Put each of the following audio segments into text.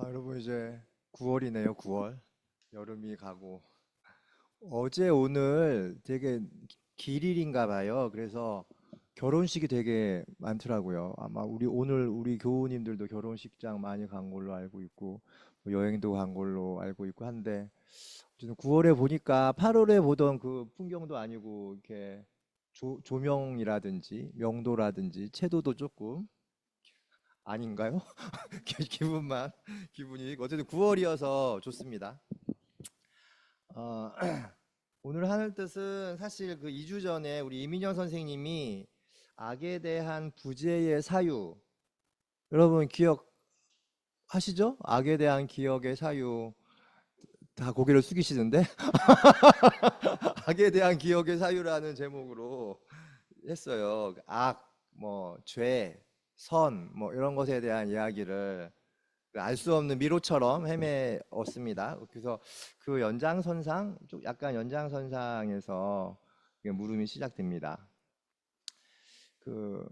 여러분 이제 9월이네요, 9월. 여름이 가고. 어제 오늘 되게 길일인가 봐요. 그래서 결혼식이 되게 많더라고요. 아마 오늘 우리 교우님들도 결혼식장 많이 간 걸로 알고 있고 뭐 여행도 간 걸로 알고 있고 한데 어쨌든 9월에 보니까 8월에 보던 그 풍경도 아니고 이렇게 조명이라든지 명도라든지 채도도 조금 아닌가요? 기분만 기분이 어쨌든 9월이어서 좋습니다. 어, 오늘 하늘 뜻은 사실 그 2주 전에 우리 이민영 선생님이 악에 대한 부재의 사유, 여러분 기억하시죠? 악에 대한 기억의 사유. 다 고개를 숙이시는데 악에 대한 기억의 사유라는 제목으로 했어요. 악, 뭐 죄, 선, 뭐 이런 것에 대한 이야기를 알 수 없는 미로처럼 헤매었습니다. 그래서 그 연장선상, 좀 약간 연장선상에서 이게 물음이 시작됩니다. 그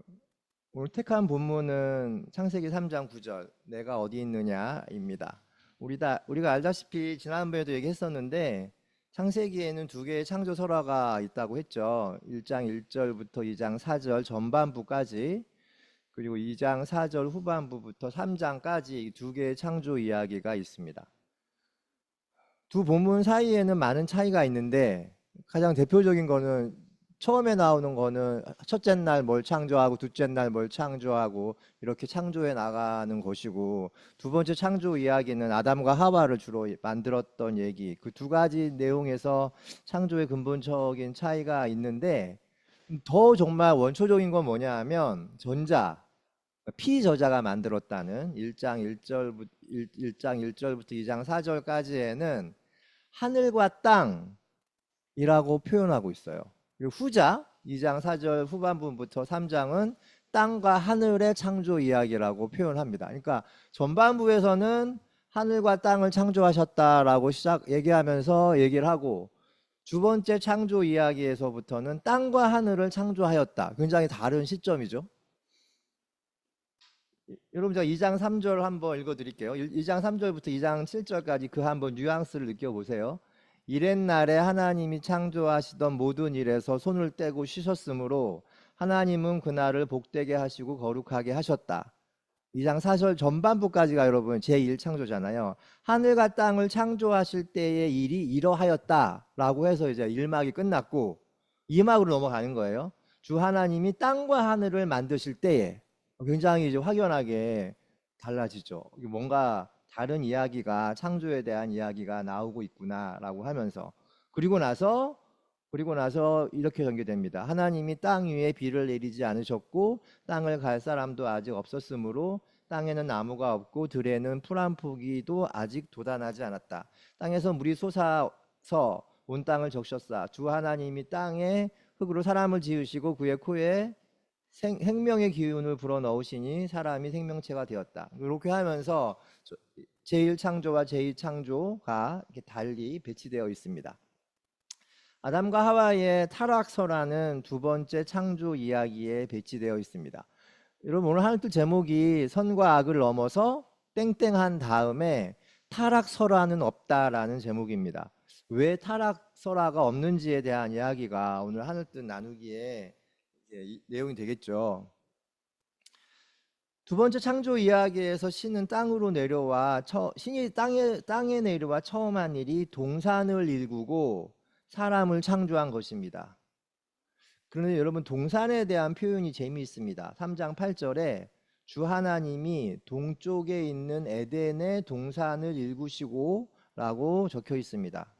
오늘 택한 본문은 창세기 3장 9절, 내가 어디 있느냐입니다. 우리가 알다시피 지난번에도 얘기했었는데 창세기에는 두 개의 창조 설화가 있다고 했죠. 1장 1절부터 2장 4절 전반부까지, 그리고 2장 4절 후반부부터 3장까지 두 개의 창조 이야기가 있습니다. 두 본문 사이에는 많은 차이가 있는데 가장 대표적인 거는 처음에 나오는 거는 첫째 날 뭘 창조하고 둘째 날 뭘 창조하고 이렇게 창조해 나가는 것이고, 두 번째 창조 이야기는 아담과 하와를 주로 만들었던 얘기, 그 두 가지 내용에서 창조의 근본적인 차이가 있는데, 더 정말 원초적인 건 뭐냐 하면 피저자가 만들었다는 1장 1절부터 1장 1절부터 2장 4절까지에는 하늘과 땅이라고 표현하고 있어요. 그리고 후자 2장 4절 후반부부터 3장은 땅과 하늘의 창조 이야기라고 표현합니다. 그러니까 전반부에서는 하늘과 땅을 창조하셨다라고 얘기하면서 얘기를 하고, 두 번째 창조 이야기에서부터는 땅과 하늘을 창조하였다. 굉장히 다른 시점이죠. 여러분 제가 2장 3절 한번 읽어드릴게요. 2장 3절부터 2장 7절까지 그 한번 뉘앙스를 느껴보세요. 이렛날에 하나님이 창조하시던 모든 일에서 손을 떼고 쉬셨으므로 하나님은 그날을 복되게 하시고 거룩하게 하셨다. 2장 4절 전반부까지가 여러분 제1창조잖아요. 하늘과 땅을 창조하실 때의 일이 이러하였다라고 해서 이제 1막이 끝났고 2막으로 넘어가는 거예요. 주 하나님이 땅과 하늘을 만드실 때에, 굉장히 이제 확연하게 달라지죠. 뭔가 다른 이야기가, 창조에 대한 이야기가 나오고 있구나라고 하면서, 그리고 나서 이렇게 전개됩니다. 하나님이 땅 위에 비를 내리지 않으셨고 땅을 갈 사람도 아직 없었으므로 땅에는 나무가 없고 들에는 풀 한 포기도 아직 돋아나지 않았다. 땅에서 물이 솟아서 온 땅을 적셨사. 주 하나님이 땅에 흙으로 사람을 지으시고 그의 코에 생명의 기운을 불어넣으시니 사람이 생명체가 되었다. 이렇게 하면서 제1창조와 제2창조가 이렇게 달리 배치되어 있습니다. 아담과 하와의 타락서라는 두 번째 창조 이야기에 배치되어 있습니다. 여러분 오늘 하늘뜻 제목이 선과 악을 넘어서 땡땡한 다음에 타락설화는 없다라는 제목입니다. 왜 타락설화가 없는지에 대한 이야기가 오늘 하늘뜻 나누기에 내용이 되겠죠. 두 번째 창조 이야기에서 신은 땅으로 내려와 신이 땅에 내려와 처음 한 일이 동산을 일구고 사람을 창조한 것입니다. 그런데 여러분 동산에 대한 표현이 재미있습니다. 3장 8절에 주 하나님이 동쪽에 있는 에덴의 동산을 일구시고 라고 적혀 있습니다.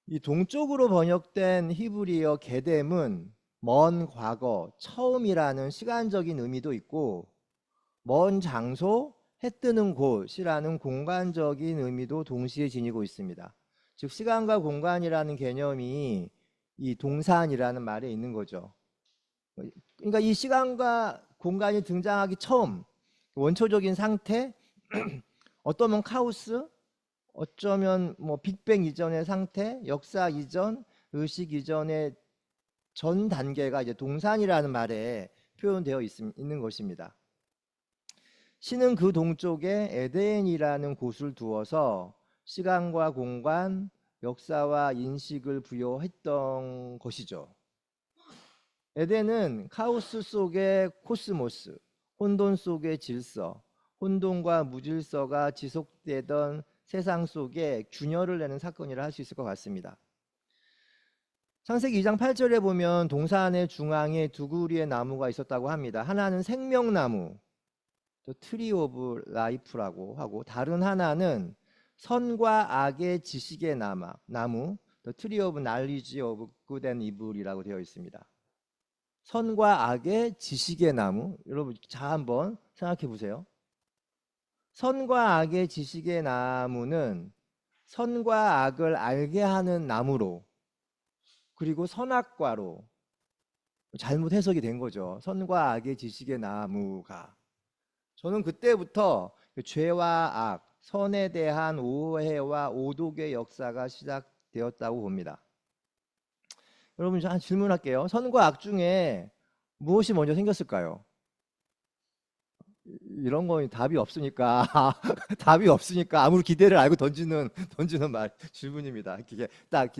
이 동쪽으로 번역된 히브리어 게뎀은 먼 과거, 처음이라는 시간적인 의미도 있고, 먼 장소, 해 뜨는 곳이라는 공간적인 의미도 동시에 지니고 있습니다. 즉 시간과 공간이라는 개념이 이 동산이라는 말에 있는 거죠. 그러니까 이 시간과 공간이 등장하기 처음, 원초적인 상태, 어떠면 카오스, 어쩌면 뭐 빅뱅 이전의 상태, 역사 이전, 의식 이전의 전 단계가 이제 동산이라는 말에 표현되어 있는 것입니다. 신은 그 동쪽에 에덴이라는 곳을 두어서 시간과 공간, 역사와 인식을 부여했던 것이죠. 에덴은 카오스 속의 코스모스, 혼돈 속의 질서, 혼돈과 무질서가 지속되던 세상 속에 균열을 내는 사건이라 할 수 있을 것 같습니다. 창세기 2장 8절에 보면 동산의 중앙에 두 그루의 나무가 있었다고 합니다. 하나는 생명나무, 트리 오브 라이프라고 하고, 다른 하나는 선과 악의 지식의 나무, 트리 오브 날리지 오브 굿 앤 이블이라고 되어 있습니다. 선과 악의 지식의 나무. 여러분 자 한번 생각해 보세요. 선과 악의 지식의 나무는 선과 악을 알게 하는 나무로, 그리고 선악과로 잘못 해석이 된 거죠. 선과 악의 지식의 나무가. 저는 그때부터 죄와 악, 선에 대한 오해와 오독의 역사가 시작되었다고 봅니다. 여러분 저 한 질문할게요. 선과 악 중에 무엇이 먼저 생겼을까요? 이런 건 답이 없으니까 답이 없으니까 아무리 기대를 알고 던지는 질문입니다. 이게 딱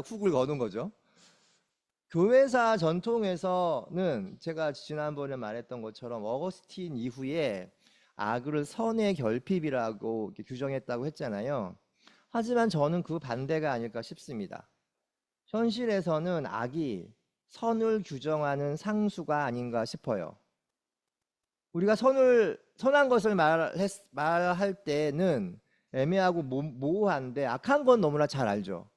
훅을 거는 거죠. 교회사 전통에서는 제가 지난번에 말했던 것처럼 어거스틴 이후에 악을 선의 결핍이라고 규정했다고 했잖아요. 하지만 저는 그 반대가 아닐까 싶습니다. 현실에서는 악이 선을 규정하는 상수가 아닌가 싶어요. 우리가 선한 것을 말할 때는 애매하고 모호한데 악한 건 너무나 잘 알죠.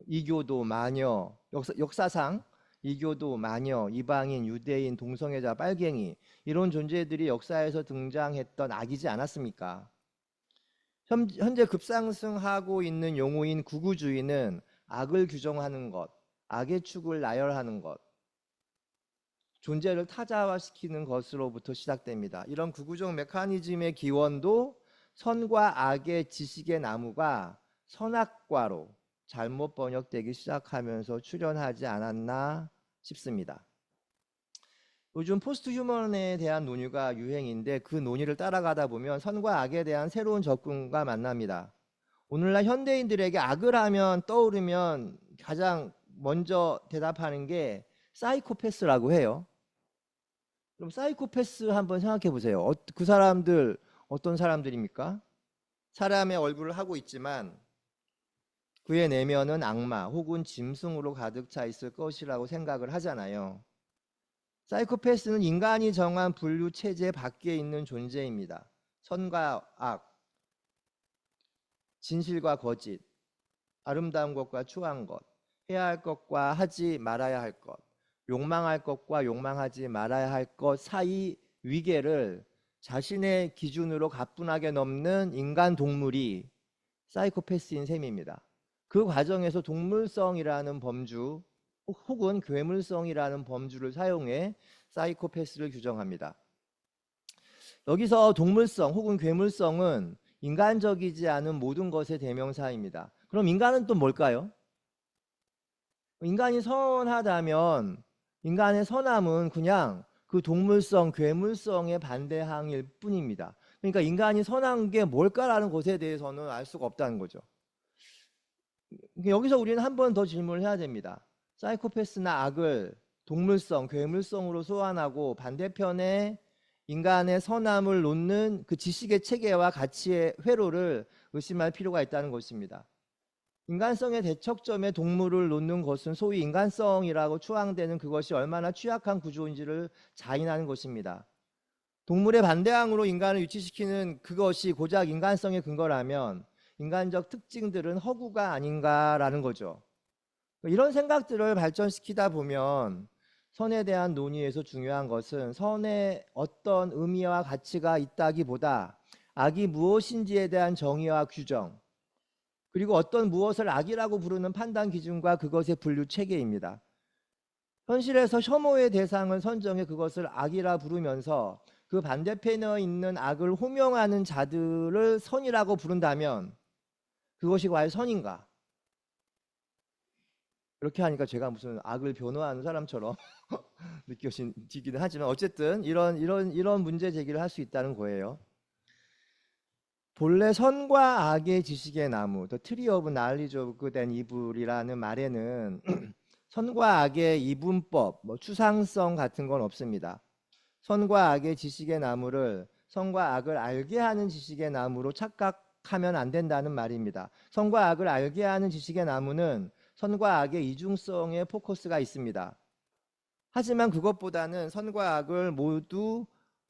이교도, 마녀, 역사상 이교도, 마녀, 이방인, 유대인, 동성애자, 빨갱이, 이런 존재들이 역사에서 등장했던 악이지 않았습니까? 현재 급상승하고 있는 용어인 구구주의는 악을 규정하는 것, 악의 축을 나열하는 것, 존재를 타자화시키는 것으로부터 시작됩니다. 이런 구구적 메커니즘의 기원도 선과 악의 지식의 나무가 선악과로 잘못 번역되기 시작하면서 출현하지 않았나 싶습니다. 요즘 포스트 휴먼에 대한 논의가 유행인데 그 논의를 따라가다 보면 선과 악에 대한 새로운 접근과 만납니다. 오늘날 현대인들에게 악을 하면 떠오르면 가장 먼저 대답하는 게 사이코패스라고 해요. 그럼 사이코패스 한번 생각해 보세요. 그 사람들 어떤 사람들입니까? 사람의 얼굴을 하고 있지만 그의 내면은 악마 혹은 짐승으로 가득 차 있을 것이라고 생각을 하잖아요. 사이코패스는 인간이 정한 분류 체제 밖에 있는 존재입니다. 선과 악, 진실과 거짓, 아름다운 것과 추한 것, 해야 할 것과 하지 말아야 할 것, 욕망할 것과 욕망하지 말아야 할 것 사이 위계를 자신의 기준으로 가뿐하게 넘는 인간 동물이 사이코패스인 셈입니다. 그 과정에서 동물성이라는 범주 혹은 괴물성이라는 범주를 사용해 사이코패스를 규정합니다. 여기서 동물성 혹은 괴물성은 인간적이지 않은 모든 것의 대명사입니다. 그럼 인간은 또 뭘까요? 인간이 선하다면 인간의 선함은 그냥 그 동물성, 괴물성의 반대항일 뿐입니다. 그러니까 인간이 선한 게 뭘까라는 것에 대해서는 알 수가 없다는 거죠. 여기서 우리는 한 번 더 질문을 해야 됩니다. 사이코패스나 악을 동물성, 괴물성으로 소환하고 반대편에 인간의 선함을 놓는 그 지식의 체계와 가치의 회로를 의심할 필요가 있다는 것입니다. 인간성의 대척점에 동물을 놓는 것은 소위 인간성이라고 추앙되는 그것이 얼마나 취약한 구조인지를 자인하는 것입니다. 동물의 반대항으로 인간을 위치시키는 그것이 고작 인간성의 근거라면 인간적 특징들은 허구가 아닌가라는 거죠. 이런 생각들을 발전시키다 보면 선에 대한 논의에서 중요한 것은 선에 어떤 의미와 가치가 있다기보다 악이 무엇인지에 대한 정의와 규정, 그리고 어떤 무엇을 악이라고 부르는 판단 기준과 그것의 분류 체계입니다. 현실에서 혐오의 대상을 선정해 그것을 악이라 부르면서 그 반대편에 있는 악을 호명하는 자들을 선이라고 부른다면 그것이 과연 선인가? 이렇게 하니까 제가 무슨 악을 변호하는 사람처럼 느껴지기는 하지만 어쨌든 이런 문제 제기를 할 수 있다는 거예요. 본래 선과 악의 지식의 나무, The Tree of Knowledge of Good and Evil이라는 말에는 선과 악의 이분법, 뭐 추상성 같은 건 없습니다. 선과 악의 지식의 나무를 선과 악을 알게 하는 지식의 나무로 착각하면 안 된다는 말입니다. 선과 악을 알게 하는 지식의 나무는 선과 악의 이중성에 포커스가 있습니다. 하지만 그것보다는 선과 악을 모두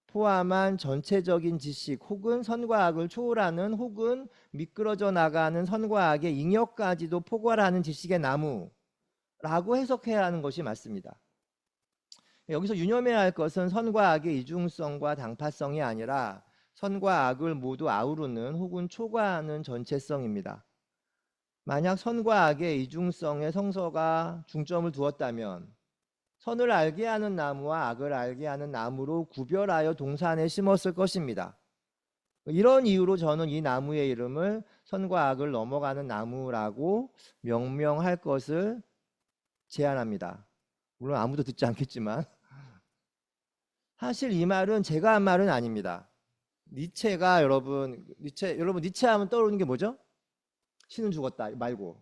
포함한 전체적인 지식 혹은 선과 악을 초월하는 혹은 미끄러져 나가는 선과 악의 잉여까지도 포괄하는 지식의 나무라고 해석해야 하는 것이 맞습니다. 여기서 유념해야 할 것은 선과 악의 이중성과 당파성이 아니라 선과 악을 모두 아우르는 혹은 초과하는 전체성입니다. 만약 선과 악의 이중성에 성서가 중점을 두었다면 선을 알게 하는 나무와 악을 알게 하는 나무로 구별하여 동산에 심었을 것입니다. 이런 이유로 저는 이 나무의 이름을 선과 악을 넘어가는 나무라고 명명할 것을 제안합니다. 물론 아무도 듣지 않겠지만 사실 이 말은 제가 한 말은 아닙니다. 니체가 여러분 니체 하면 떠오르는 게 뭐죠? 신은 죽었다 말고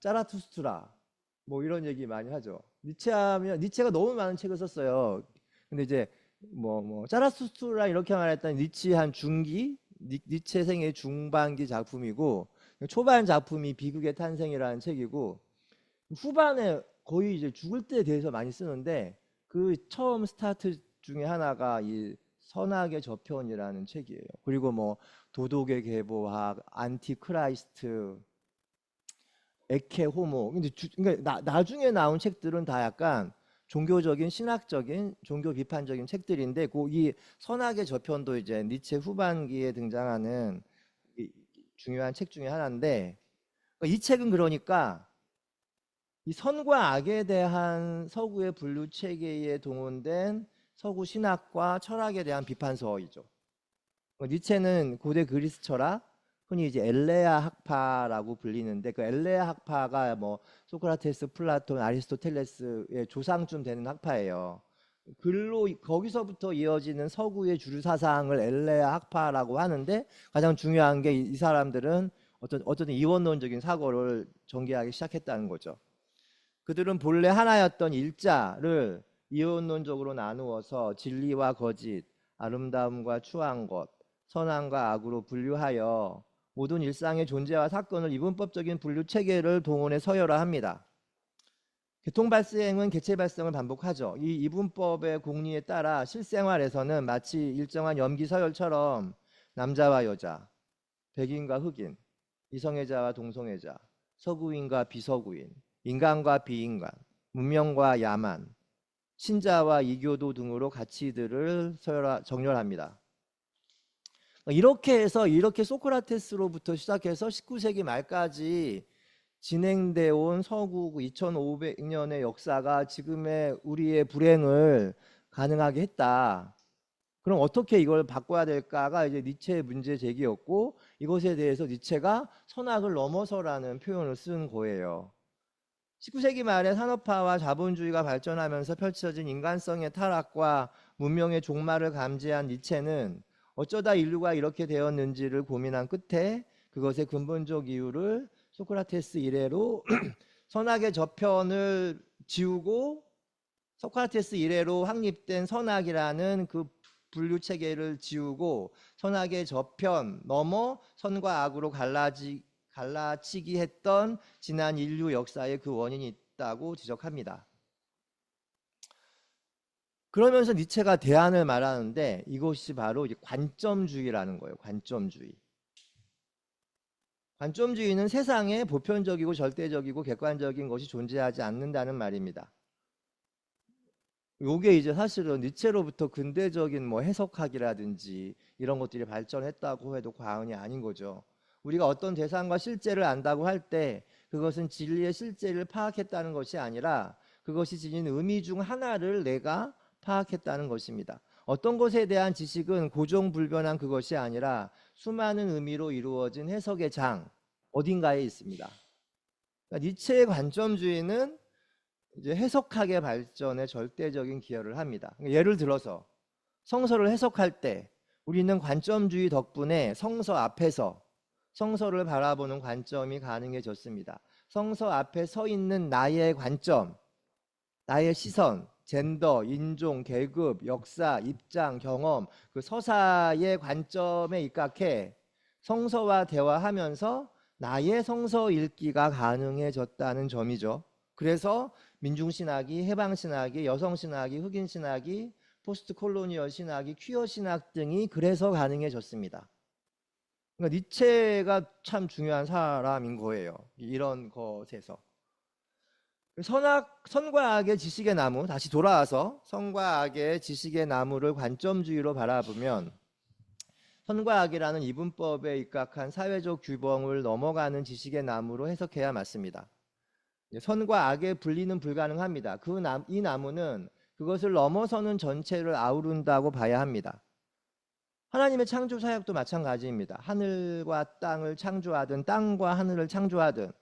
짜라투스트라 뭐 이런 얘기 많이 하죠. 니체가 너무 많은 책을 썼어요. 근데 이제 짜라투스트라 이렇게 말했던 니체 한 중기 니체 생애 중반기 작품이고 초반 작품이 비극의 탄생이라는 책이고 후반에 거의 이제 죽을 때에 대해서 많이 쓰는데 그 처음 스타트 중에 하나가 이 선악의 저편이라는 책이에요. 그리고 뭐 도덕의 계보학, 안티크라이스트, 에케 호모. 근데 그러니까 나중에 나온 책들은 다 약간 종교적인 신학적인 종교 비판적인 책들인데 이 선악의 저편도 이제 니체 후반기에 등장하는 중요한 책 중에 하나인데 이 책은 그러니까 이 선과 악에 대한 서구의 분류 체계에 동원된 서구 신학과 철학에 대한 비판서이죠. 니체는 고대 그리스 철학, 흔히 이제 엘레아 학파라고 불리는데 그 엘레아 학파가 뭐 소크라테스, 플라톤, 아리스토텔레스의 조상쯤 되는 학파예요. 거기서부터 이어지는 서구의 주류 사상을 엘레아 학파라고 하는데 가장 중요한 게 이 사람들은 어떤 이원론적인 사고를 전개하기 시작했다는 거죠. 그들은 본래 하나였던 일자를 이원론적으로 나누어서 진리와 거짓, 아름다움과 추한 것, 선함과 악으로 분류하여 모든 일상의 존재와 사건을 이분법적인 분류 체계를 동원해 서열화합니다. 교통 발생은 개체 발생을 반복하죠. 이 이분법의 공리에 따라 실생활에서는 마치 일정한 염기 서열처럼 남자와 여자, 백인과 흑인, 이성애자와 동성애자, 서구인과 비서구인, 인간과 비인간, 문명과 야만, 신자와 이교도 등으로 가치들을 정렬합니다. 이렇게 해서 이렇게 소크라테스로부터 시작해서 19세기 말까지 진행되어 온 서구 2500년의 역사가 지금의 우리의 불행을 가능하게 했다. 그럼 어떻게 이걸 바꿔야 될까가 이제 니체의 문제 제기였고 이것에 대해서 니체가 선악을 넘어서라는 표현을 쓴 거예요. 19세기 말에 산업화와 자본주의가 발전하면서 펼쳐진 인간성의 타락과 문명의 종말을 감지한 니체는 어쩌다 인류가 이렇게 되었는지를 고민한 끝에 그것의 근본적 이유를 소크라테스 이래로 선악의 저편을 지우고 소크라테스 이래로 확립된 선악이라는 그 분류 체계를 지우고 선악의 저편 넘어 선과 악으로 갈라치기 했던 지난 인류 역사에 그 원인이 있다고 지적합니다. 그러면서 니체가 대안을 말하는데 이것이 바로 관점주의라는 거예요. 관점주의. 관점주의는 세상에 보편적이고 절대적이고 객관적인 것이 존재하지 않는다는 말입니다. 요게 이제 사실은 니체로부터 근대적인 해석학이라든지 이런 것들이 발전했다고 해도 과언이 아닌 거죠. 우리가 어떤 대상과 실제를 안다고 할 때 그것은 진리의 실제를 파악했다는 것이 아니라 그것이 지닌 의미 중 하나를 내가 파악했다는 것입니다. 어떤 것에 대한 지식은 고정불변한 그것이 아니라 수많은 의미로 이루어진 해석의 장 어딘가에 있습니다. 그러니까 니체의 관점주의는 이제 해석학의 발전에 절대적인 기여를 합니다. 그러니까 예를 들어서 성서를 해석할 때 우리는 관점주의 덕분에 성서 앞에서 성서를 바라보는 관점이 가능해졌습니다. 성서 앞에 서 있는 나의 관점, 나의 시선, 젠더, 인종, 계급, 역사, 입장, 경험, 그 서사의 관점에 입각해 성서와 대화하면서 나의 성서 읽기가 가능해졌다는 점이죠. 그래서 민중신학이, 해방신학이, 여성신학이, 흑인신학이, 포스트 콜로니얼 신학이, 퀴어 신학 등이 그래서 가능해졌습니다. 그러니까 니체가 참 중요한 사람인 거예요. 이런 것에서. 선과 악의 지식의 나무, 다시 돌아와서 선과 악의 지식의 나무를 관점주의로 바라보면 선과 악이라는 이분법에 입각한 사회적 규범을 넘어가는 지식의 나무로 해석해야 맞습니다. 선과 악의 분리는 불가능합니다. 이 나무는 그것을 넘어서는 전체를 아우른다고 봐야 합니다. 하나님의 창조 사역도 마찬가지입니다. 하늘과 땅을 창조하든 땅과 하늘을 창조하든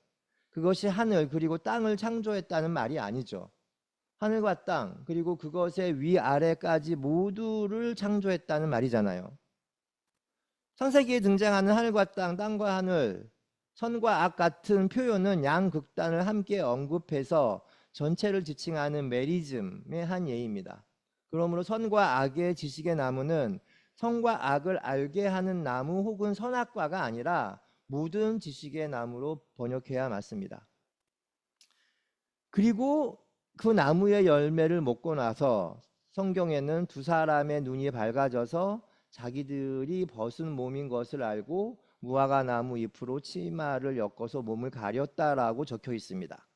그것이 하늘 그리고 땅을 창조했다는 말이 아니죠. 하늘과 땅 그리고 그것의 위아래까지 모두를 창조했다는 말이잖아요. 창세기에 등장하는 하늘과 땅, 땅과 하늘, 선과 악 같은 표현은 양극단을 함께 언급해서 전체를 지칭하는 메리즘의 한 예입니다. 그러므로 선과 악의 지식의 나무는 선과 악을 알게 하는 나무 혹은 선악과가 아니라 모든 지식의 나무로 번역해야 맞습니다. 그리고 그 나무의 열매를 먹고 나서 성경에는 두 사람의 눈이 밝아져서 자기들이 벗은 몸인 것을 알고 무화과 나무 잎으로 치마를 엮어서 몸을 가렸다라고 적혀 있습니다.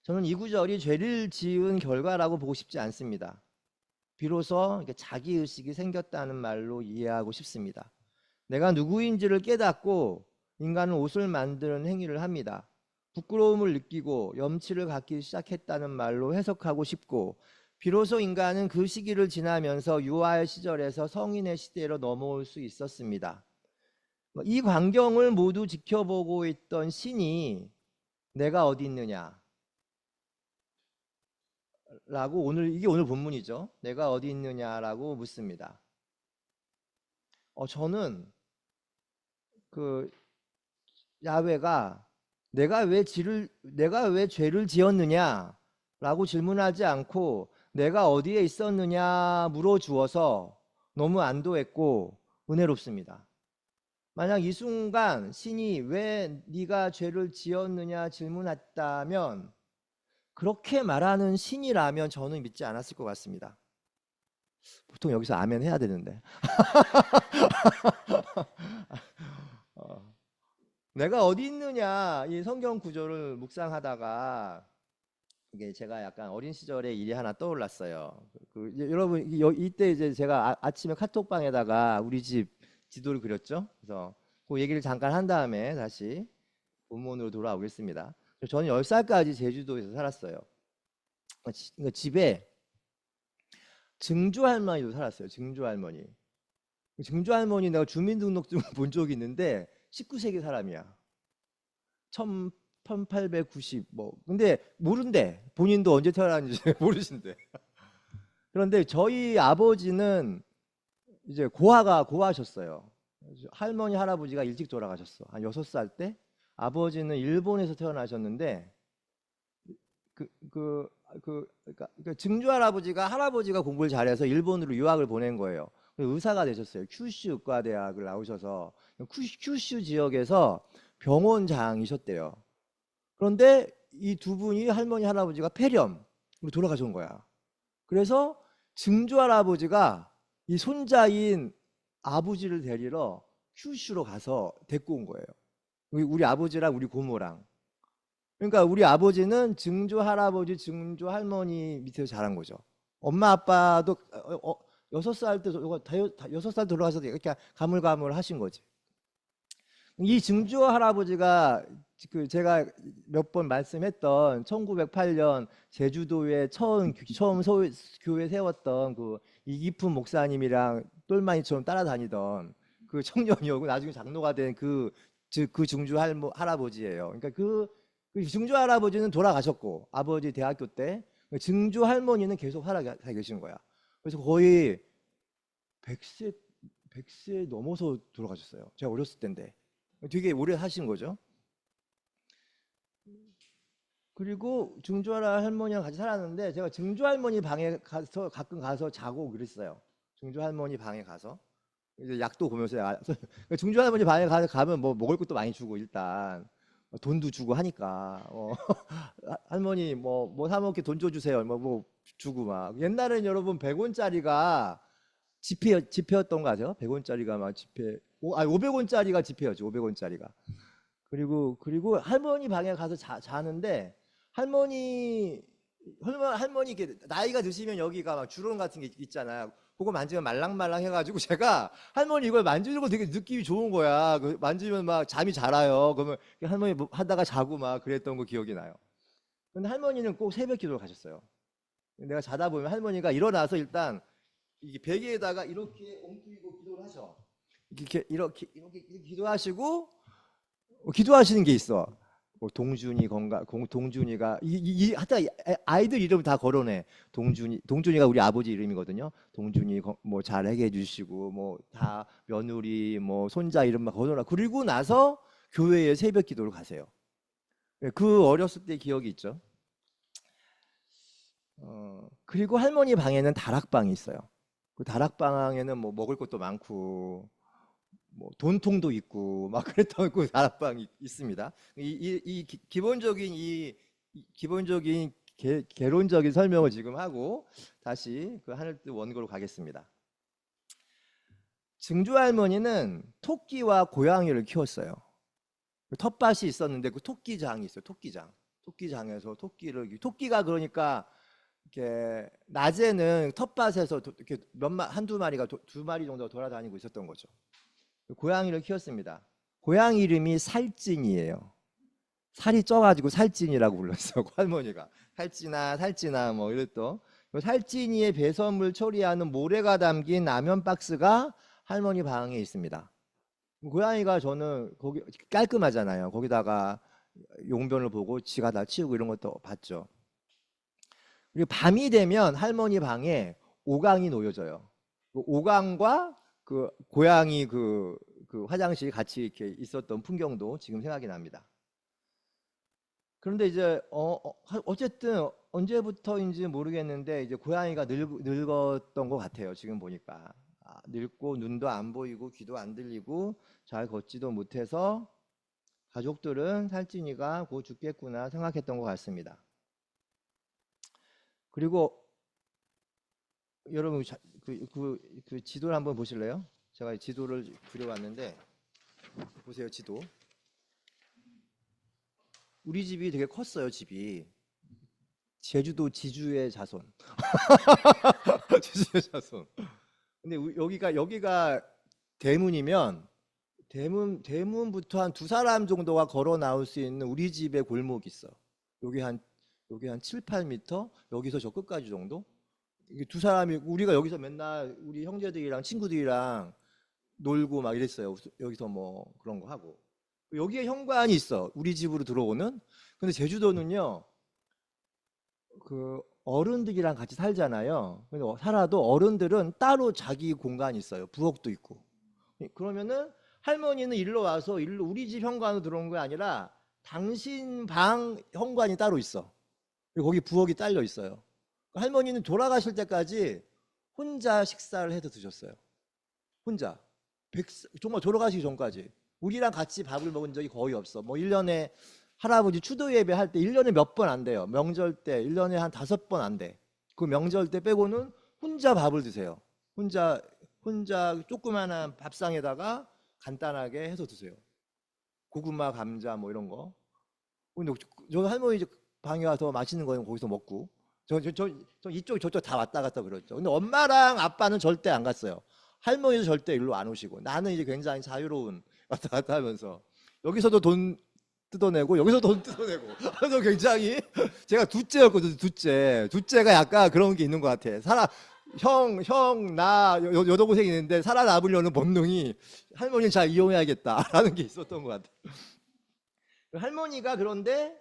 저는 이 구절이 죄를 지은 결과라고 보고 싶지 않습니다. 비로소 자기의식이 생겼다는 말로 이해하고 싶습니다. 내가 누구인지를 깨닫고 인간은 옷을 만드는 행위를 합니다. 부끄러움을 느끼고 염치를 갖기 시작했다는 말로 해석하고 싶고 비로소 인간은 그 시기를 지나면서 유아의 시절에서 성인의 시대로 넘어올 수 있었습니다. 이 광경을 모두 지켜보고 있던 신이 내가 어디 있느냐 라고 이게 오늘 본문이죠. 내가 어디 있느냐라고 묻습니다. 저는 그 야훼가 내가 왜 죄를 지었느냐라고 질문하지 않고 내가 어디에 있었느냐 물어주어서 너무 안도했고 은혜롭습니다. 만약 이 순간 신이 왜 네가 죄를 지었느냐 질문했다면 그렇게 말하는 신이라면 저는 믿지 않았을 것 같습니다. 보통 여기서 아멘 해야 되는데 내가 어디 있느냐 이 성경 구절을 묵상하다가 이게 제가 약간 어린 시절의 일이 하나 떠올랐어요. 여러분 이때 이제 제가 아침에 카톡방에다가 우리 집 지도를 그렸죠. 그래서 그 얘기를 잠깐 한 다음에 다시 본문으로 돌아오겠습니다. 저는 10살까지 제주도에서 살았어요. 집에 증조 할머니도 살았어요. 증조 할머니. 증조 할머니 내가 주민등록증 본 적이 있는데 19세기 사람이야. 1890 뭐. 근데 모른대. 본인도 언제 태어났는지 모르신대. 그런데 저희 아버지는 이제 고아셨어요. 할머니 할아버지가 일찍 돌아가셨어. 한 6살 때. 아버지는 일본에서 태어나셨는데 그러니까 증조 할아버지가 공부를 잘해서 일본으로 유학을 보낸 거예요. 의사가 되셨어요. 큐슈 의과대학을 나오셔서 큐슈 지역에서 병원장이셨대요. 그런데 이 두 분이 할머니 할아버지가 폐렴으로 돌아가신 거야. 그래서 증조 할아버지가 이 손자인 아버지를 데리러 큐슈로 가서 데리고 온 거예요. 우리 아버지랑 우리 고모랑. 그러니까 우리 아버지는 증조 할아버지, 증조 할머니 밑에서 자란 거죠. 엄마 아빠도 6살 때 6살 돌아가셔서 이렇게 가물가물하신 거지. 이 증조 할아버지가 제가 몇 번 말씀했던 1908년 제주도에 처음 교회 세웠던 그 이기품 목사님이랑 똘마니처럼 따라다니던 그 청년이었고 나중에 장로가 된 그 그 증조 할아버지예요. 그러니까 그 증조 할아버지는 돌아가셨고 아버지 대학교 때 증조 할머니는 계속 살아 계신 거야. 그래서 거의 100세 100세 넘어서 돌아가셨어요. 제가 어렸을 때인데 되게 오래 사신 거죠. 그리고 증조 할머니랑 같이 살았는데 제가 증조 할머니 방에 가서 가끔 가서 자고 그랬어요. 증조 할머니 방에 가서 이제 약도 보면서 증조 할머니 방에 가면 뭐 먹을 것도 많이 주고 일단 돈도 주고 하니까 할머니 뭐 사 먹게 돈 줘주세요 뭐 주고 막 옛날엔 여러분 100원짜리가 지폐였던 거 아세요? 100원짜리가 막 지폐 500원짜리가 지폐였죠. 500원짜리가 그리고 할머니 방에 가서 자는데 할머니 이렇게 나이가 드시면 여기가 막 주름 같은 게 있잖아요. 그거 만지면 말랑말랑 해가지고 제가 할머니 이걸 만지고 되게 느낌이 좋은 거야. 만지면 막 잠이 잘 와요. 그러면 할머니 뭐 하다가 자고 막 그랬던 거 기억이 나요. 근데 할머니는 꼭 새벽 기도를 가셨어요. 내가 자다 보면 할머니가 일어나서 일단 이게 베개에다가 이렇게 엉키고 기도를 하셔. 이렇게 기도하시고 기도하시는 게 있어. 뭐 동준이 동준이가 하여튼 아이들 이름 다 거론해. 동준이가 우리 아버지 이름이거든요. 동준이 뭐 잘하게 해주시고 뭐 다 며느리 뭐 손자 이름만 거론하. 그리고 나서 교회에 새벽 기도를 가세요. 그 어렸을 때 기억이 있죠. 그리고 할머니 방에는 다락방이 있어요. 그 다락방에는 뭐 먹을 것도 많고 뭐 돈통도 있고 막 그랬던 그 다락방이 있습니다. 기본적인 개론적인 설명을 지금 하고 다시 그 하늘뜻 원고로 가겠습니다. 증조 할머니는 토끼와 고양이를 키웠어요. 텃밭이 있었는데 그 토끼장이 있어요. 토끼장에서 토끼가 그러니까 이렇게 낮에는 텃밭에서 이렇게 한두 마리가 두 마리 정도 돌아다니고 있었던 거죠. 고양이를 키웠습니다. 고양이 이름이 살찐이에요. 살이 쪄가지고 살찐이라고 불렀어요. 할머니가 살찐아 뭐 이랬던. 살찐이의 배설물 처리하는 모래가 담긴 라면 박스가 할머니 방에 있습니다. 고양이가 저는 거기 깔끔하잖아요. 거기다가 용변을 보고 지가 다 치우고 이런 것도 봤죠. 그리고 밤이 되면 할머니 방에 오강이 놓여져요. 오강과 그 고양이 그 화장실이 같이 이렇게 있었던 풍경도 지금 생각이 납니다. 그런데 이제 어쨌든 언제부터인지 모르겠는데 이제 고양이가 늙었던 것 같아요. 지금 보니까 늙고 눈도 안 보이고 귀도 안 들리고 잘 걷지도 못해서 가족들은 살찐이가 곧 죽겠구나 생각했던 것 같습니다. 그리고 여러분 그 지도를 한번 보실래요? 제가 지도를 그려왔는데 보세요. 지도. 우리 집이 되게 컸어요. 집이 제주도 지주의 자손. 지주의 자손. 근데 여기가 대문이면 대문부터 한 두 사람 정도가 걸어 나올 수 있는 우리 집의 골목이 있어. 여기 한 7, 8m, 여기서 저 끝까지 정도. 두 사람이 우리가 여기서 맨날 우리 형제들이랑 친구들이랑 놀고 막 이랬어요. 여기서 뭐 그런 거 하고. 여기에 현관이 있어. 우리 집으로 들어오는. 근데 제주도는요. 그 어른들이랑 같이 살잖아요. 근데 살아도 어른들은 따로 자기 공간이 있어요. 부엌도 있고. 그러면은 할머니는 일로 와서 우리 집 현관으로 들어온 게 아니라 당신 방 현관이 따로 있어. 그리고 거기 부엌이 딸려 있어요. 할머니는 돌아가실 때까지 혼자 식사를 해서 드셨어요. 혼자. 정말 돌아가시기 전까지. 우리랑 같이 밥을 먹은 적이 거의 없어. 뭐 1년에 할아버지 추도 예배 할 때 1년에 몇 번 안 돼요. 명절 때 1년에 한 5번 안 돼. 그 명절 때 빼고는 혼자 밥을 드세요. 혼자 조그마한 밥상에다가 간단하게 해서 드세요. 고구마, 감자 뭐 이런 거. 근데 저 할머니 방에 와서 맛있는 거는 거기서 먹고 저 이쪽 저쪽 다 왔다 갔다 그랬죠. 근데 엄마랑 아빠는 절대 안 갔어요. 할머니도 절대 일로 안 오시고 나는 이제 굉장히 자유로운 왔다 갔다 하면서 여기서도 돈 뜯어내고 여기서도 돈 뜯어내고 그래서 굉장히 제가 둘째였거든요. 둘째가 약간 그런 게 있는 것 같아. 나 여동생이 있는데 살아남으려는 본능이 할머니를 잘 이용해야겠다라는 게 있었던 것 같아요. 할머니가 그런데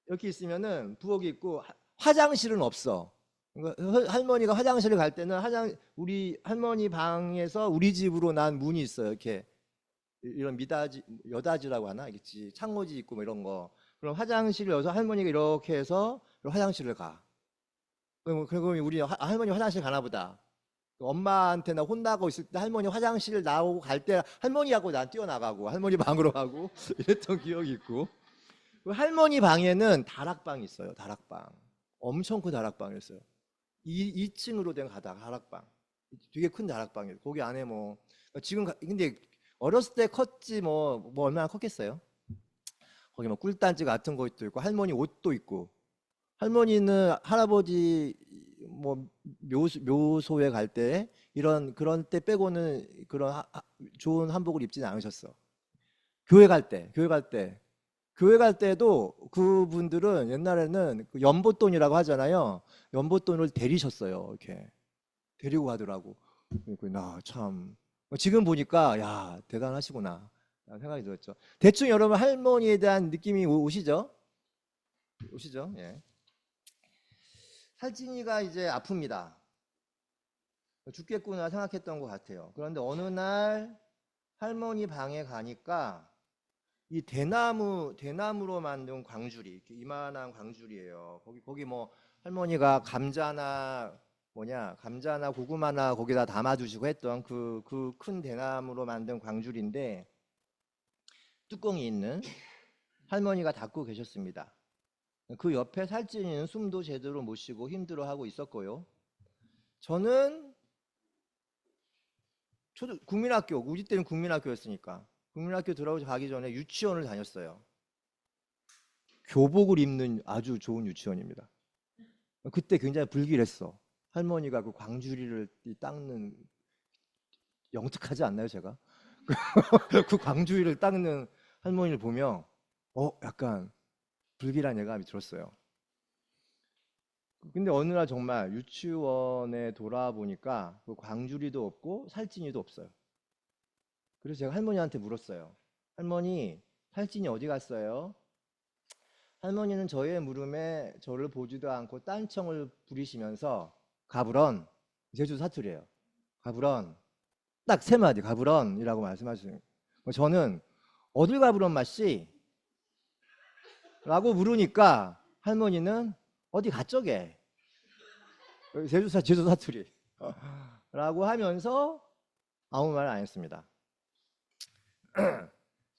이렇게 있으면은 부엌이 있고 화장실은 없어. 그러니까 할머니가 화장실을 갈 때는 우리 할머니 방에서 우리 집으로 난 문이 있어요. 이렇게 이런 미닫이 여닫이라고 하나 있지, 창호지 있고 뭐 이런 거. 그럼 화장실을 여서 할머니가 이렇게 해서 화장실을 가. 그리고 우리 할머니 화장실 가나 보다. 엄마한테 나 혼나고 있을 때 할머니 화장실 나오고 갈 때 할머니하고 난 뛰어나가고 할머니 방으로 가고 이랬던 기억이 있고. 할머니 방에는 다락방이 있어요. 다락방. 엄청 큰 다락방이었어요. 2층으로 된 다락방. 되게 큰 다락방이에요. 거기 안에 뭐 지금 근데 어렸을 때 컸지 뭐 얼마나 컸겠어요. 거기 뭐 꿀단지 같은 것도 있고 할머니 옷도 있고. 할머니는 할아버지 뭐 묘소에 갈 때 그런 때 빼고는 그런 좋은 한복을 입지는 않으셨어. 교회 갈 때도 그분들은 옛날에는 그 연보돈이라고 하잖아요. 연보돈을 데리셨어요. 이렇게 데리고 가더라고. 나 참 지금 보니까 야 대단하시구나 생각이 들었죠. 대충 여러분 할머니에 대한 느낌이 오시죠? 예. 살찐이가 이제 아픕니다. 죽겠구나 생각했던 것 같아요. 그런데 어느 날 할머니 방에 가니까 이 대나무로 만든 광주리, 이렇게 이만한 광주리예요. 거기 뭐 할머니가 감자나 고구마나 거기다 담아두시고 했던 그 큰 대나무로 만든 광주리인데 뚜껑이 있는 할머니가 닫고 계셨습니다. 그 옆에 살찐이는 숨도 제대로 못 쉬고 힘들어하고 있었고요. 저는 국민학교, 우리 때는 국민학교였으니까 국민학교 들어가기 전에 유치원을 다녔어요. 교복을 입는 아주 좋은 유치원입니다. 그때 굉장히 불길했어. 할머니가 그 광주리를 닦는, 영특하지 않나요, 제가? 그 광주리를 닦는 할머니를 보면 약간 불길한 예감이 들었어요. 근데 어느 날 정말 유치원에 돌아보니까 그 광주리도 없고 살찐이도 없어요. 그래서 제가 할머니한테 물었어요. 할머니, 살찐이 어디 갔어요? 할머니는 저의 물음에 저를 보지도 않고 딴청을 부리시면서 가불언, 제주 사투리예요. 가불언, 딱 세 마디 가불언이라고 말씀하시는 거예요. 저는 어딜 가불언 맛씨? 라고 물으니까 할머니는 어디 갔저게? 제주 사투리 라고 하면서 아무 말 안 했습니다.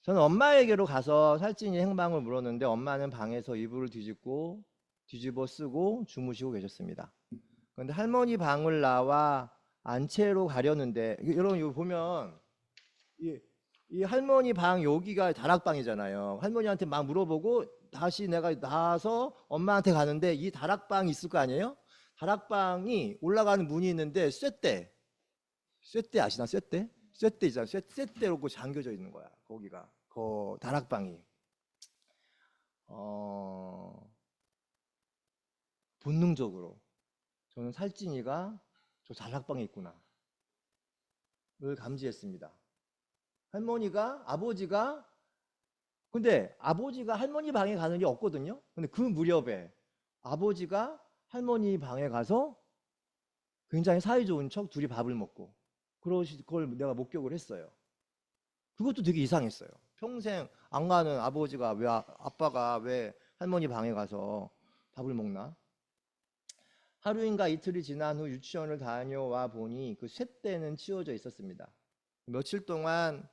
저는 엄마에게로 가서 살찐이 행방을 물었는데 엄마는 방에서 이불을 뒤집어 쓰고 주무시고 계셨습니다. 그런데 할머니 방을 나와 안채로 가려는데 여러분 이거 보면 이 할머니 방 여기가 다락방이잖아요. 할머니한테 막 물어보고 다시 내가 나와서 엄마한테 가는데 이 다락방이 있을 거 아니에요? 다락방이 올라가는 문이 있는데 쇠대 아시나? 쇠대 있잖아. 쇠대로 잠겨져 있는 거야. 거기가 그 다락방이. 본능적으로 저는 살찐이가 저 다락방에 있구나 를 감지했습니다. 근데 아버지가 할머니 방에 가는 게 없거든요. 근데 그 무렵에 아버지가 할머니 방에 가서 굉장히 사이좋은 척 둘이 밥을 먹고 그걸 내가 목격을 했어요. 그것도 되게 이상했어요. 평생 안 가는 아빠가 왜 할머니 방에 가서 밥을 먹나? 하루인가 이틀이 지난 후 유치원을 다녀와 보니 그 쇳대는 치워져 있었습니다. 며칠 동안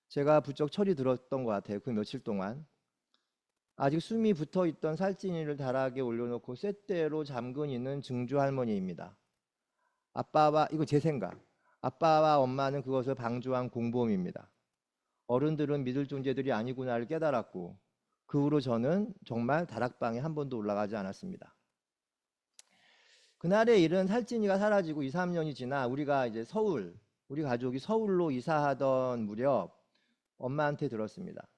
제가 부쩍 철이 들었던 것 같아요. 그 며칠 동안 아직 숨이 붙어있던 살찐이를 다락에 올려놓고 쇳대로 잠근 이는 증조 할머니입니다. 이거 제 생각. 아빠와 엄마는 그것을 방조한 공범입니다. 어른들은 믿을 존재들이 아니구나를 깨달았고 그 후로 저는 정말 다락방에 한 번도 올라가지 않았습니다. 그날의 일은 살찐이가 사라지고 2, 3년이 지나 우리 가족이 서울로 이사하던 무렵 엄마한테 들었습니다.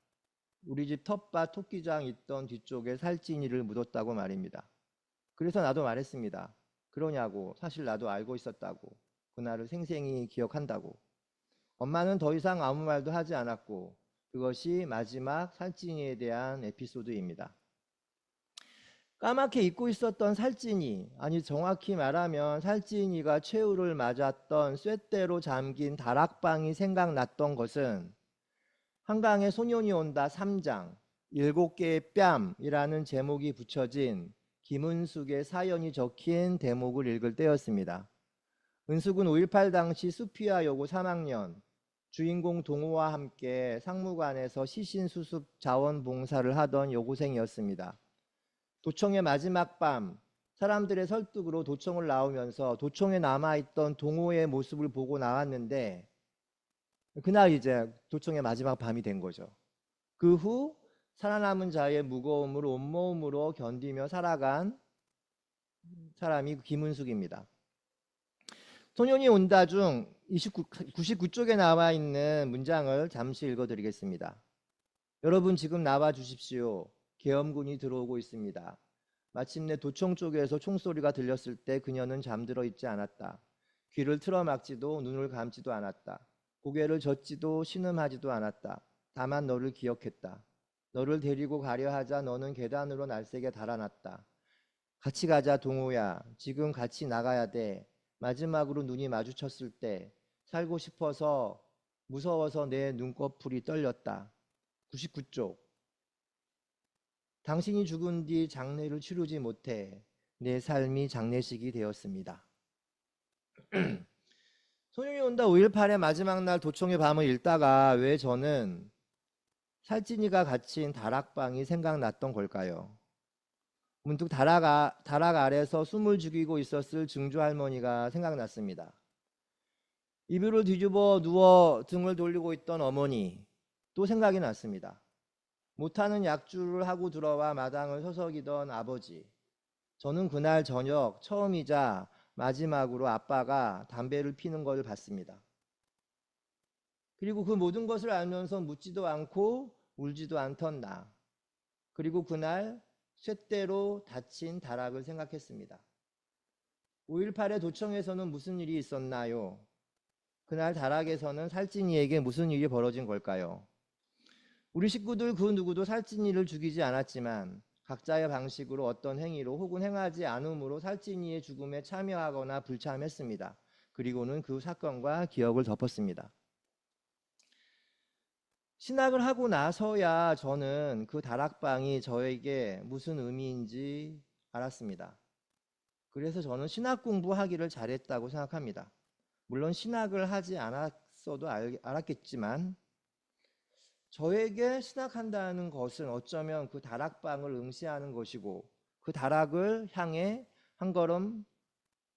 우리 집 텃밭 토끼장 있던 뒤쪽에 살찐이를 묻었다고 말입니다. 그래서 나도 말했습니다. 그러냐고. 사실 나도 알고 있었다고. 그날을 생생히 기억한다고. 엄마는 더 이상 아무 말도 하지 않았고 그것이 마지막 살찐이에 대한 에피소드입니다. 까맣게 잊고 있었던 살찐이, 아니 정확히 말하면 살찐이가 최후를 맞았던 쇳대로 잠긴 다락방이 생각났던 것은 한강에 소년이 온다 3장 7개의 뺨이라는 제목이 붙여진 김은숙의 사연이 적힌 대목을 읽을 때였습니다. 은숙은 5.18 당시 수피아 여고 3학년, 주인공 동호와 함께 상무관에서 시신수습 자원봉사를 하던 여고생이었습니다. 도청의 마지막 밤, 사람들의 설득으로 도청을 나오면서 도청에 남아있던 동호의 모습을 보고 나왔는데 그날 이제 도청의 마지막 밤이 된 거죠. 그 후 살아남은 자의 무거움을 온몸으로 견디며 살아간 사람이 김은숙입니다. 소년이 온다 중 99쪽에 나와 있는 문장을 잠시 읽어드리겠습니다. 여러분 지금 나와 주십시오. 계엄군이 들어오고 있습니다. 마침내 도청 쪽에서 총소리가 들렸을 때 그녀는 잠들어 있지 않았다. 귀를 틀어막지도 눈을 감지도 않았다. 고개를 젓지도 신음하지도 않았다. 다만 너를 기억했다. 너를 데리고 가려 하자 너는 계단으로 날쌔게 달아났다. 같이 가자 동호야. 지금 같이 나가야 돼. 마지막으로 눈이 마주쳤을 때 살고 싶어서 무서워서 내 눈꺼풀이 떨렸다. 99쪽. 당신이 죽은 뒤 장례를 치르지 못해 내 삶이 장례식이 되었습니다. 소년이 온다 5.18의 마지막 날 도청의 밤을 읽다가 왜 저는 살찐이가 갇힌 다락방이 생각났던 걸까요? 문득 다락 아래서 숨을 죽이고 있었을 증조 할머니가 생각났습니다. 이불을 뒤집어 누워 등을 돌리고 있던 어머니 또 생각이 났습니다. 못하는 약주를 하고 들어와 마당을 서성이던 아버지. 저는 그날 저녁 처음이자 마지막으로 아빠가 담배를 피는 것을 봤습니다. 그리고 그 모든 것을 알면서 묻지도 않고 울지도 않던 나. 그리고 그날 쇳대로 닫힌 다락을 생각했습니다. 5.18의 도청에서는 무슨 일이 있었나요? 그날 다락에서는 살찐이에게 무슨 일이 벌어진 걸까요? 우리 식구들 그 누구도 살찐이를 죽이지 않았지만 각자의 방식으로 어떤 행위로 혹은 행하지 않음으로 살찐이의 죽음에 참여하거나 불참했습니다. 그리고는 그 사건과 기억을 덮었습니다. 신학을 하고 나서야 저는 그 다락방이 저에게 무슨 의미인지 알았습니다. 그래서 저는 신학 공부하기를 잘했다고 생각합니다. 물론 신학을 하지 않았어도 알았겠지만 저에게 신학한다는 것은 어쩌면 그 다락방을 응시하는 것이고 그 다락을 향해 한 걸음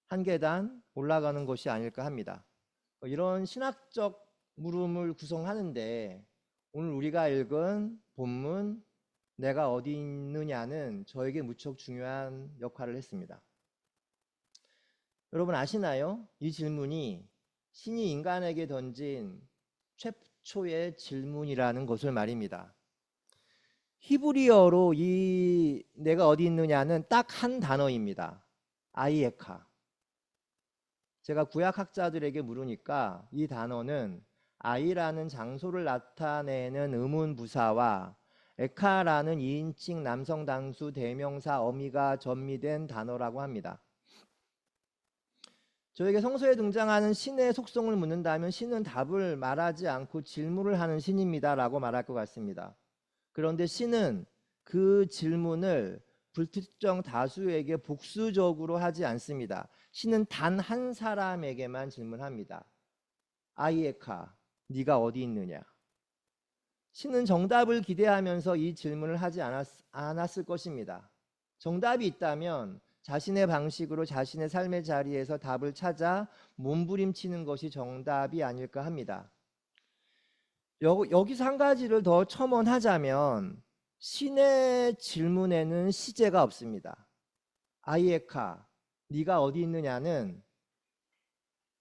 한 계단 올라가는 것이 아닐까 합니다. 이런 신학적 물음을 구성하는데 오늘 우리가 읽은 본문 내가 어디 있느냐는 저에게 무척 중요한 역할을 했습니다. 여러분 아시나요? 이 질문이 신이 인간에게 던진 최초의 질문이라는 것을 말입니다. 히브리어로 이 내가 어디 있느냐는 딱 한 단어입니다. 아이에카. 제가 구약학자들에게 물으니까 이 단어는 아이라는 장소를 나타내는 의문부사와 에카라는 2인칭 남성 단수 대명사 어미가 전미된 단어라고 합니다. 저에게 성서에 등장하는 신의 속성을 묻는다면 신은 답을 말하지 않고 질문을 하는 신입니다 라고 말할 것 같습니다. 그런데 신은 그 질문을 불특정 다수에게 복수적으로 하지 않습니다. 신은 단 한 사람에게만 질문합니다. 아이에카, 네가 어디 있느냐? 신은 정답을 기대하면서 이 질문을 하지 않았을 것입니다. 정답이 있다면 자신의 방식으로 자신의 삶의 자리에서 답을 찾아 몸부림치는 것이 정답이 아닐까 합니다. 여기서 한 가지를 더 첨언하자면 신의 질문에는 시제가 없습니다. 아이에카, 네가 어디 있느냐는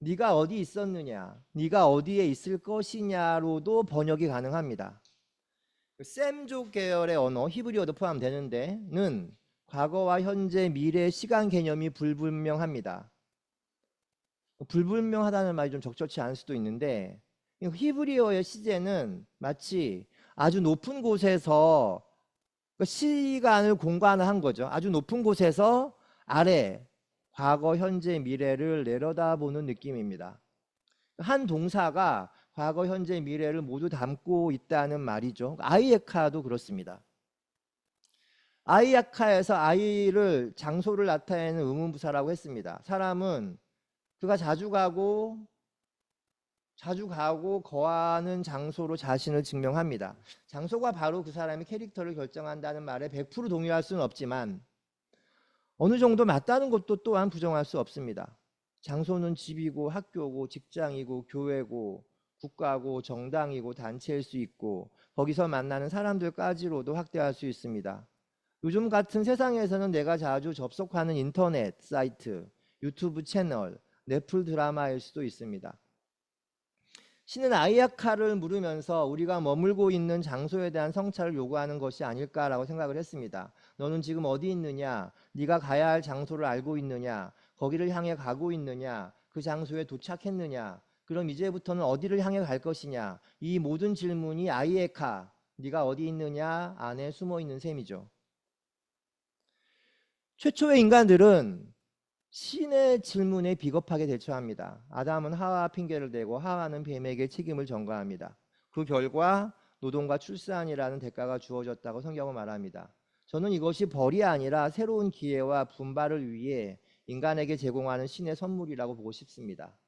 네가 어디 있었느냐, 네가 어디에 있을 것이냐로도 번역이 가능합니다. 셈족 계열의 언어, 히브리어도 포함되는데는 과거와 현재, 미래, 시간 개념이 불분명합니다. 불분명하다는 말이 좀 적절치 않을 수도 있는데 히브리어의 시제는 마치 아주 높은 곳에서 시간을 공간화한 거죠. 아주 높은 곳에서 아래, 과거, 현재, 미래를 내려다보는 느낌입니다. 한 동사가 과거, 현재, 미래를 모두 담고 있다는 말이죠. 아이에카도 그렇습니다. 아이에카에서 아이를 장소를 나타내는 의문부사라고 했습니다. 사람은 그가 자주 가고 거하는 장소로 자신을 증명합니다. 장소가 바로 그 사람의 캐릭터를 결정한다는 말에 100% 동의할 수는 없지만 어느 정도 맞다는 것도 또한 부정할 수 없습니다. 장소는 집이고 학교고 직장이고 교회고 국가고 정당이고 단체일 수 있고 거기서 만나는 사람들까지로도 확대할 수 있습니다. 요즘 같은 세상에서는 내가 자주 접속하는 인터넷 사이트, 유튜브 채널, 넷플 드라마일 수도 있습니다. 신은 아이아카를 물으면서 우리가 머물고 있는 장소에 대한 성찰을 요구하는 것이 아닐까라고 생각을 했습니다. 너는 지금 어디 있느냐? 네가 가야 할 장소를 알고 있느냐? 거기를 향해 가고 있느냐? 그 장소에 도착했느냐? 그럼 이제부터는 어디를 향해 갈 것이냐? 이 모든 질문이 아이에카, 네가 어디 있느냐 안에 숨어 있는 셈이죠. 최초의 인간들은 신의 질문에 비겁하게 대처합니다. 아담은 하와 핑계를 대고 하와는 뱀에게 책임을 전가합니다. 그 결과 노동과 출산이라는 대가가 주어졌다고 성경은 말합니다. 저는 이것이 벌이 아니라 새로운 기회와 분발을 위해 인간에게 제공하는 신의 선물이라고 보고 싶습니다.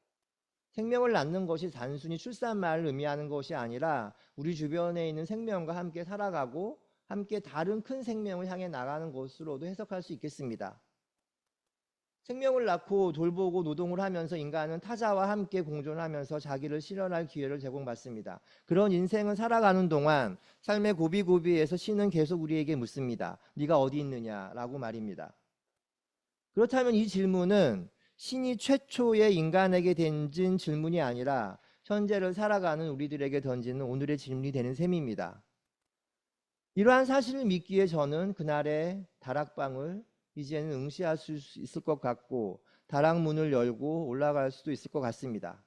생명을 낳는 것이 단순히 출산만을 의미하는 것이 아니라 우리 주변에 있는 생명과 함께 살아가고 함께 다른 큰 생명을 향해 나가는 것으로도 해석할 수 있겠습니다. 생명을 낳고 돌보고 노동을 하면서 인간은 타자와 함께 공존하면서 자기를 실현할 기회를 제공받습니다. 그런 인생을 살아가는 동안 삶의 고비고비에서 신은 계속 우리에게 묻습니다. 네가 어디 있느냐라고 말입니다. 그렇다면 이 질문은 신이 최초의 인간에게 던진 질문이 아니라 현재를 살아가는 우리들에게 던지는 오늘의 질문이 되는 셈입니다. 이러한 사실을 믿기에 저는 그날의 다락방을 이제는 응시할 수 있을 것 같고 다락문을 열고 올라갈 수도 있을 것 같습니다.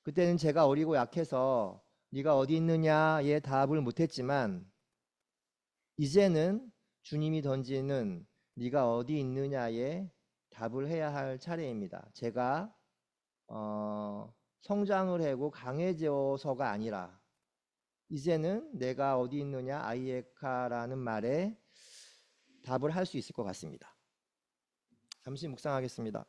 그때는 제가 어리고 약해서 네가 어디 있느냐에 답을 못했지만 이제는 주님이 던지는 네가 어디 있느냐에 답을 해야 할 차례입니다. 제가 성장을 하고 강해져서가 아니라 이제는 내가 어디 있느냐 아이에카라는 말에 답을 할 수 있을 것 같습니다. 잠시 묵상하겠습니다.